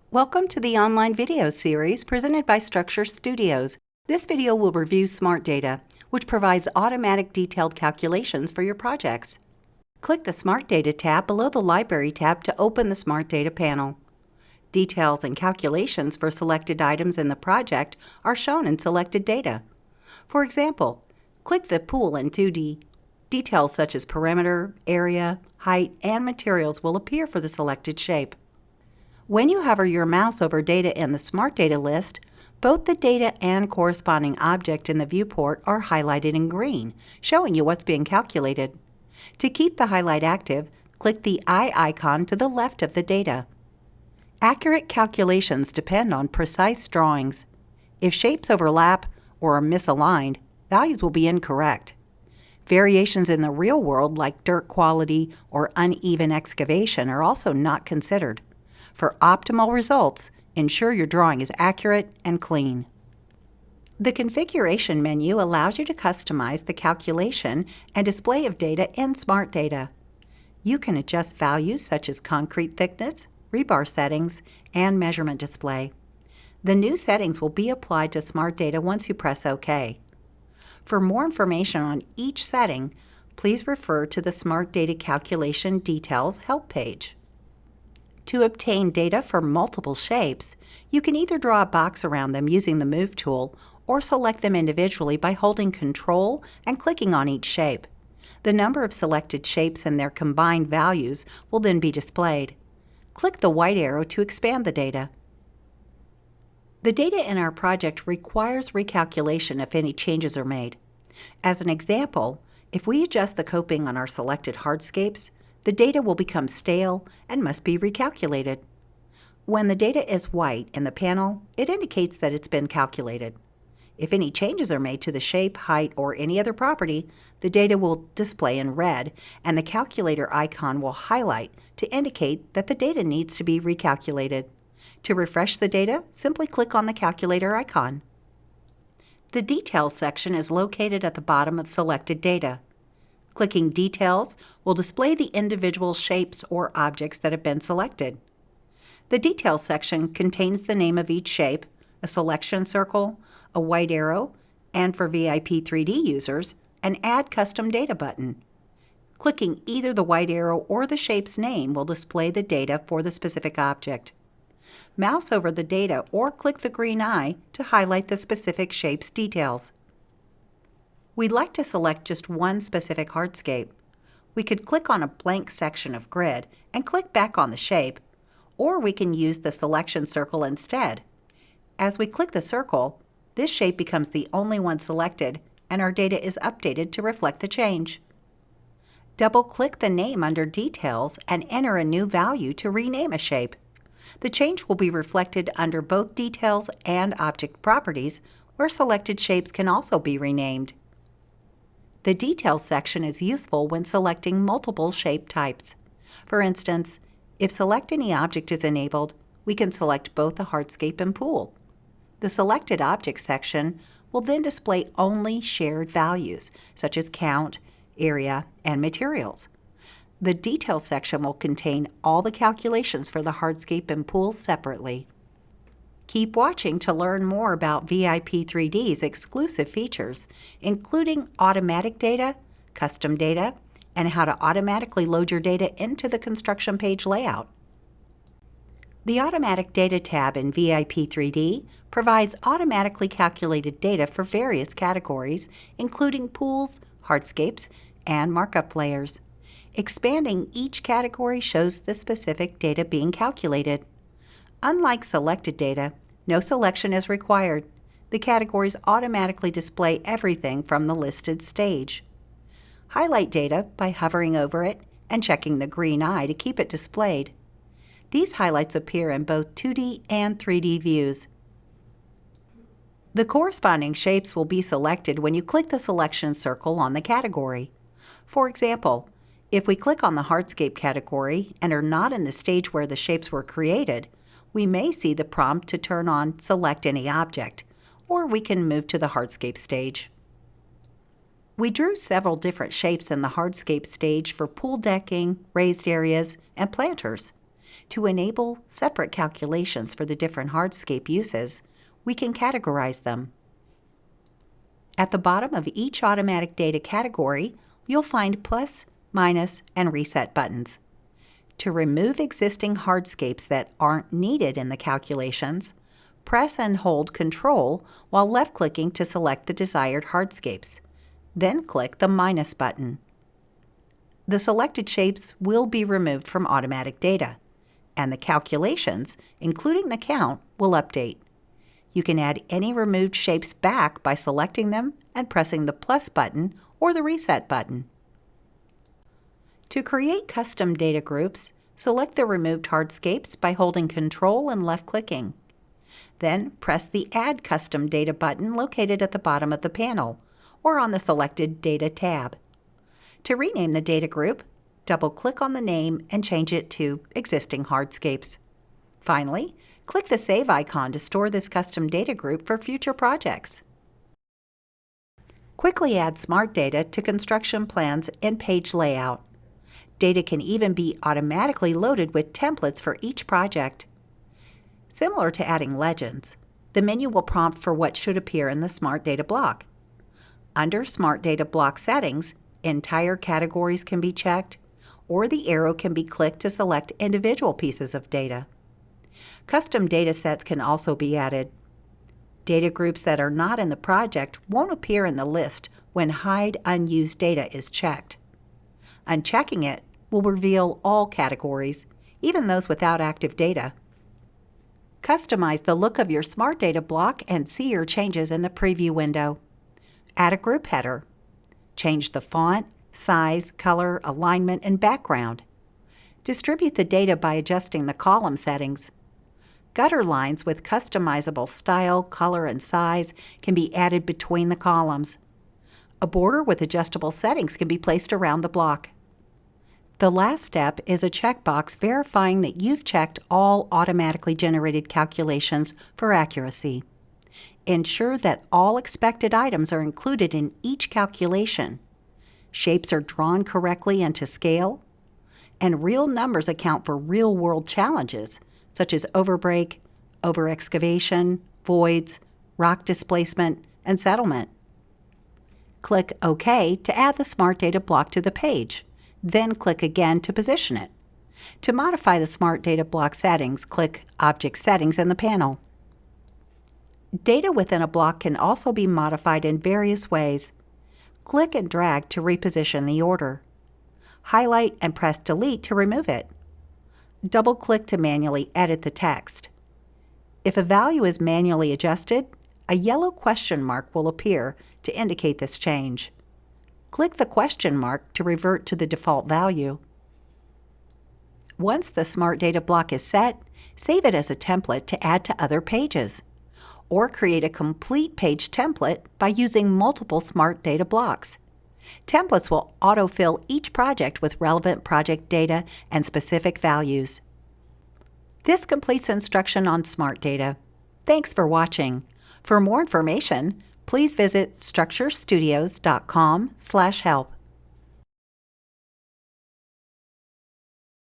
Welcome to the online video series presented by Structure Studios. This video will review Smart Data, which provides automatic detailed calculations for your projects. Click the Smart Data tab below the Library tab to open the Smart Data panel. Details and calculations for selected items in the project are shown in selected data. For example, click the Pool in 2D. Details such as perimeter, area, height, and materials will appear for the selected shape. When you hover your mouse over data in the Smart Data list, both the data and corresponding object in the viewport are highlighted in green, showing you what's being calculated. To keep the highlight active, click the eye icon to the left of the data. Accurate calculations depend on precise drawings. If shapes overlap or are misaligned, values will be incorrect. Variations in the real world, like dirt quality or uneven excavation, are also not considered. For optimal results, ensure your drawing is accurate and clean. The Configuration menu allows you to customize the calculation and display of data in Smart Data. You can adjust values such as concrete thickness, rebar settings, and measurement display. The new settings will be applied to Smart Data once you press OK. For more information on each setting, please refer to the Smart Data Calculation Details help page. To obtain data for multiple shapes, you can either draw a box around them using the Move tool or select them individually by holding Control and clicking on each shape. The number of selected shapes and their combined values will then be displayed. Click the white arrow to expand the data. The data in our project requires recalculation if any changes are made. As an example, if we adjust the coping on our selected hardscapes, the data will become stale and must be recalculated. When the data is white in the panel, it indicates that it's been calculated. If any changes are made to the shape, height, or any other property, the data will display in red, and the calculator icon will highlight to indicate that the data needs to be recalculated. To refresh the data, simply click on the calculator icon. The Details section is located at the bottom of selected data. Clicking Details will display the individual shapes or objects that have been selected. The Details section contains the name of each shape, a selection circle, a white arrow, and for VIP 3D users, an Add Custom Data button. Clicking either the white arrow or the shape's name will display the data for the specific object. Mouse over the data or click the green eye to highlight the specific shape's details. We'd like to select just one specific hardscape. We could click on a blank section of grid and click back on the shape, or we can use the selection circle instead. As we click the circle, this shape becomes the only one selected and our data is updated to reflect the change. Double-click the name under Details and enter a new value to rename a shape. The change will be reflected under both Details and Object Properties, where selected shapes can also be renamed. The Details section is useful when selecting multiple shape types. For instance, if Select Any Object is enabled, we can select both the hardscape and pool. The Selected Object section will then display only shared values, such as count, area, and materials. The Details section will contain all the calculations for the hardscape and pool separately. Keep watching to learn more about VIP 3D's exclusive features, including automatic data, custom data, and how to automatically load your data into the construction page layout. The Automatic Data tab in VIP 3D provides automatically calculated data for various categories, including pools, hardscapes, and markup layers. Expanding each category shows the specific data being calculated. Unlike selected data, no selection is required. The categories automatically display everything from the listed stage. Highlight data by hovering over it and checking the green eye to keep it displayed. These highlights appear in both 2D and 3D views. The corresponding shapes will be selected when you click the selection circle on the category. For example, if we click on the hardscape category and are not in the stage where the shapes were created, we may see the prompt to turn on Select Any Object, or we can move to the hardscape stage. We drew several different shapes in the hardscape stage for pool decking, raised areas, and planters. To enable separate calculations for the different hardscape uses, we can categorize them. At the bottom of each automatic data category, you'll find plus, minus, and reset buttons. To remove existing hardscapes that aren't needed in the calculations, press and hold Control while left-clicking to select the desired hardscapes. Then click the minus button. The selected shapes will be removed from automatic data, and the calculations, including the count, will update. You can add any removed shapes back by selecting them and pressing the plus button or the reset button. To create custom data groups, select the removed hardscapes by holding Control and left-clicking. Then press the Add Custom Data button located at the bottom of the panel or on the selected Data tab. To rename the data group, double-click on the name and change it to Existing Hardscapes. Finally, click the Save icon to store this custom data group for future projects. Quickly add smart data to construction plans and page layout. Data can even be automatically loaded with templates for each project. Similar to adding legends, the menu will prompt for what should appear in the Smart Data block. Under Smart Data block settings, entire categories can be checked, or the arrow can be clicked to select individual pieces of data. Custom data sets can also be added. Data groups that are not in the project won't appear in the list when Hide Unused Data is checked. Unchecking it will reveal all categories, even those without active data. Customize the look of your Smart Data block and see your changes in the preview window. Add a group header. Change the font, size, color, alignment, and background. Distribute the data by adjusting the column settings. Gutter lines with customizable style, color, and size can be added between the columns. A border with adjustable settings can be placed around the block. The last step is a checkbox verifying that you've checked all automatically generated calculations for accuracy. Ensure that all expected items are included in each calculation. Shapes are drawn correctly and to scale, and real numbers account for real-world challenges such as overbreak, over-excavation, voids, rock displacement, and settlement. Click OK to add the Smart Data block to the page, then click again to position it. To modify the Smart Data block settings, click Object Settings in the panel. Data within a block can also be modified in various ways. Click and drag to reposition the order. Highlight and press Delete to remove it. Double-click to manually edit the text. If a value is manually adjusted, a yellow question mark will appear to indicate this change. Click the question mark to revert to the default value. Once the Smart Data block is set, save it as a template to add to other pages, or create a complete page template by using multiple Smart Data blocks. Templates will autofill each project with relevant project data and specific values. This completes instruction on Smart Data. Thanks for watching. For more information, please visit structurestudios.com/help.